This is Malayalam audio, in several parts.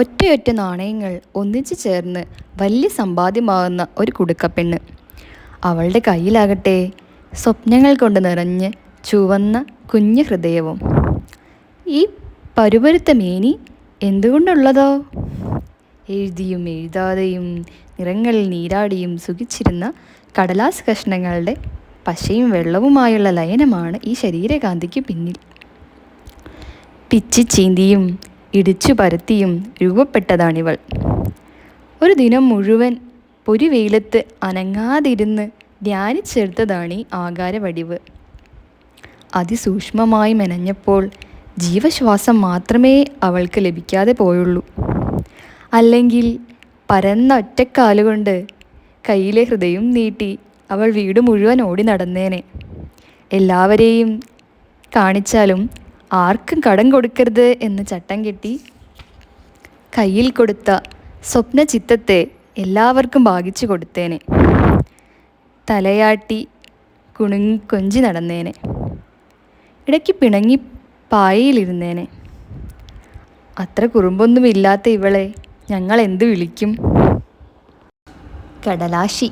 ഒറ്റയൊറ്റ നാണയങ്ങൾ ഒന്നിച്ചു ചേർന്ന് വലിയ സമ്പാദ്യമാകുന്ന ഒരു കുടുക്കപ്പെണ്ണ്. അവളുടെ കയ്യിലാകട്ടെ സ്വപ്നങ്ങൾ കൊണ്ട് നിറഞ്ഞ് ചുവന്ന കുഞ്ഞു ഹൃദയവും. ഈ പരുപരുത്ത മേനി എന്തുകൊണ്ടുള്ളതോ? എഴുതിയും എഴുതാതെയും നിറങ്ങളിൽ നീരാടിയും സുഖിച്ചിരുന്ന കടലാസ് കഷ്ണങ്ങളുടെ പശയും വെള്ളവുമായുള്ള ലയനമാണ് ഈ ശരീരകാന്തിക്ക് പിന്നിൽ. പിച്ചി ചീന്തിയും ഇടിച്ചു പരത്തിയും രൂപപ്പെട്ടതാണിവൾ. ഒരു ദിനം മുഴുവൻ പൊരിവെയിലത്ത് അനങ്ങാതിരുന്ന് ധ്യാനിച്ചെടുത്തതാണ് ഈ ആകാരവടിവ്. അതിസൂക്ഷ്മമായി മെനഞ്ഞപ്പോൾ ജീവശ്വാസം മാത്രമേ അവൾക്ക് ലഭിക്കാതെ പോയുള്ളൂ. അല്ലെങ്കിൽ പരന്ന ഒറ്റക്കാലുകൊണ്ട് കയ്യിലെ ഹൃദയം നീട്ടി അവൾ വീട് മുഴുവൻ ഓടി നടന്നേനെ. എല്ലാവരെയും കാണിച്ചാലും ആർക്കും കടം കൊടുക്കരുത് എന്ന് ചട്ടം കെട്ടി കയ്യിൽ കൊടുത്ത സ്വപ്നചിത്തത്തെ എല്ലാവർക്കും ഭാഗിച്ചു കൊടുത്തേനെ. തലയാട്ടി കൊഞ്ചി നടന്നേനെ. ഇടയ്ക്ക് പിണങ്ങി പായയിലിരുന്നേനെ. അത്ര കുറുമ്പൊന്നുമില്ലാത്ത ഇവളെ ഞങ്ങൾ എന്തു വിളിക്കും? കടലാശി,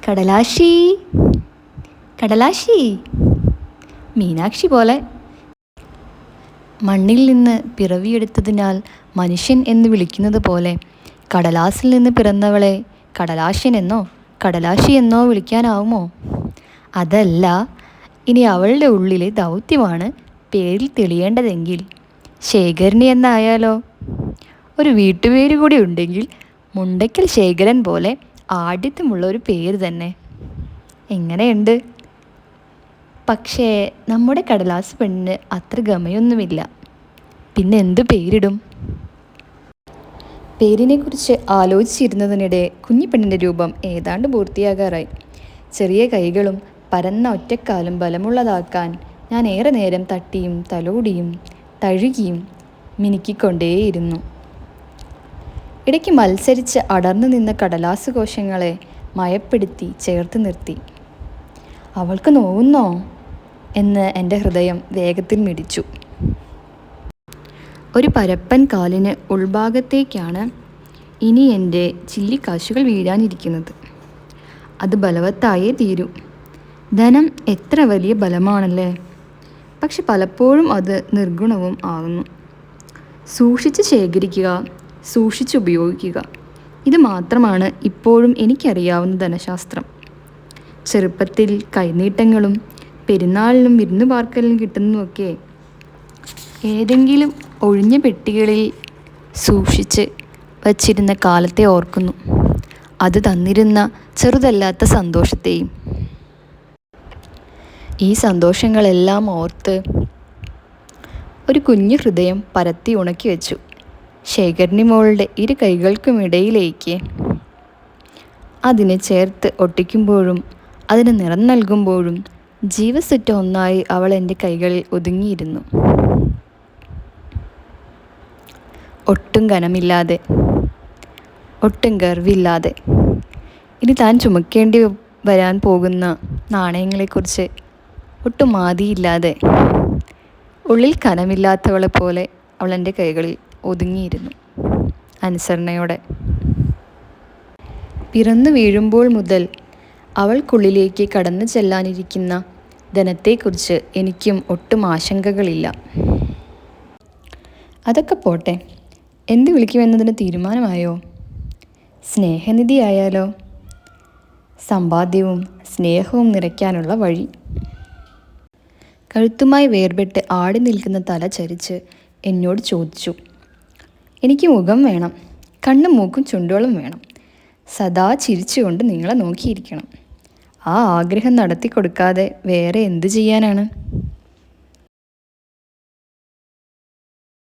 കടലാശി, കടലാശി. മീനാക്ഷി പോലെ. മണ്ണിൽ നിന്ന് പിറവിയെടുത്തതിനാൽ മനുഷ്യൻ എന്ന് വിളിക്കുന്നത് പോലെ കടലാസിൽ നിന്ന് പിറന്നവളെ കടലാശ്യൻ എന്നോ കടലാശി എന്നോ വിളിക്കാനാവുമോ? അതല്ല, ഇനി അവളുടെ ഉള്ളിലെ ദൗത്യമാണ് പേരിൽ തെളിയേണ്ടതെങ്കിൽ ശേഖരനി എന്നായാലോ? ഒരു വീട്ടുപേര് കൂടി ഉണ്ടെങ്കിൽ മുണ്ടയ്ക്കൽ ശേഖരൻ പോലെ ആഢ്യത്വമുള്ള ഒരു പേര് തന്നെ. എങ്ങനെയുണ്ട്? പക്ഷേ നമ്മുടെ കടലാസ് പെണ്ണിന് അത്ര ഗമയൊന്നുമില്ല. പിന്നെ എന്തു പേരിടും? പേരിനെക്കുറിച്ച് ആലോചിച്ചിരുന്നതിനിടെ കുഞ്ഞിപ്പെണ്ണിൻ്റെ രൂപം ഏതാണ്ട് പൂർത്തിയാകാറായി. ചെറിയ കൈകളും പരന്ന ഒറ്റക്കാലും ബലമുള്ളതാക്കാൻ ഞാൻ ഏറെ നേരം തട്ടിയും തലോടിയും തഴുകിയും മിനുക്കിക്കൊണ്ടേയിരുന്നു. ഇടയ്ക്ക് മത്സരിച്ച് അടർന്നു നിന്ന കടലാസ് കോശങ്ങളെ മയപ്പെടുത്തി ചേർത്ത് നിർത്തി. അവൾക്ക് നോവുന്നോ എന്ന് എൻ്റെ ഹൃദയം വേഗത്തിൽ മിടിച്ചു. ഒരു പരപ്പൻ കാലിന് ഉൾഭാഗത്തേക്കാണ് ഇനി എൻ്റെ ചില്ലിക്കാശുകൾ വീഴാനിരിക്കുന്നത്. അത് ബലവത്തായേ തീരൂ. ധനം എത്ര വലിയ ബലമാണല്ലേ! പക്ഷെ പലപ്പോഴും അത് നിർഗുണവും ആകുന്നു. സൂക്ഷിച്ച് ശേഖരിക്കുക, സൂക്ഷിച്ച് ഉപയോഗിക്കുക, ഇത് മാത്രമാണ് ഇപ്പോഴും എനിക്കറിയാവുന്ന ധനശാസ്ത്രം. ചെറുപ്പത്തിൽ കൈനീട്ടങ്ങളും പെരുന്നാളിനും വിരുന്നു പാർക്കലിനും കിട്ടുന്നതൊക്കെ ഏതെങ്കിലും ഒഴിഞ്ഞ പെട്ടികളിൽ സൂക്ഷിച്ച് വച്ചിരുന്ന കാലത്തെ ഓർക്കുന്നു. അത് തന്നിരുന്ന ചെറുതല്ലാത്ത സന്തോഷത്തെയും. ഈ സന്തോഷങ്ങളെല്ലാം ഓർത്ത് ഒരു കുഞ്ഞു ഹൃദയം പരത്തി ഉണക്കി വെച്ചു. ശേഖരനി മോളുടെ ഇരു കൈകൾക്കുമിടയിലേക്ക് അതിനെ ചേർത്ത് ഒട്ടിക്കുമ്പോഴും അതിന് നിറം നൽകുമ്പോഴും ജീവസുറ്റ ഒന്നായി അവൾ എൻ്റെ കൈകളിൽ ഒതുങ്ങിയിരുന്നു. ഒട്ടും കനമില്ലാതെ, ഒട്ടും ഗർവില്ലാതെ. ഇനി താൻ ചുമക്കേണ്ടി വരാൻ പോകുന്ന നാണയങ്ങളെക്കുറിച്ച് ഒട്ടും ആദിയില്ലാതെ, ഉള്ളിൽ കനമില്ലാത്തവളെ പോലെ അവൾ എൻ്റെ കൈകളിൽ ഒതുങ്ങിയിരുന്നു അനുസരണയോടെ. പിറന്നു വീഴുമ്പോൾ മുതൽ അവൾക്കുള്ളിലേക്ക് കടന്നു ചെല്ലാനിരിക്കുന്ന ധനത്തെക്കുറിച്ച് എനിക്കും ഒട്ടും ആശങ്കകളില്ല. അതൊക്കെ പോട്ടെ, എന്ത് വിളിക്കുമെന്നതിന് തീരുമാനമായോ? സ്നേഹനിധിയായാലോ? സമ്പാദ്യവും സ്നേഹവും നിറയ്ക്കാനുള്ള വഴി. കഴുത്തുമായി വേർപെട്ട് ആടി നിൽക്കുന്ന തല ചരിച്ച് എന്നോട് ചോദിച്ചു. എനിക്ക് മുഖം വേണം, കണ്ണും മൂക്കും ചുണ്ടുകളും വേണം. സദാ ചിരിച്ചുകൊണ്ട് നിങ്ങളെ നോക്കിയിരിക്കണം. ആ ആഗ്രഹം നടത്തി കൊടുക്കാതെ വേറെ എന്തു ചെയ്യാനാണ്?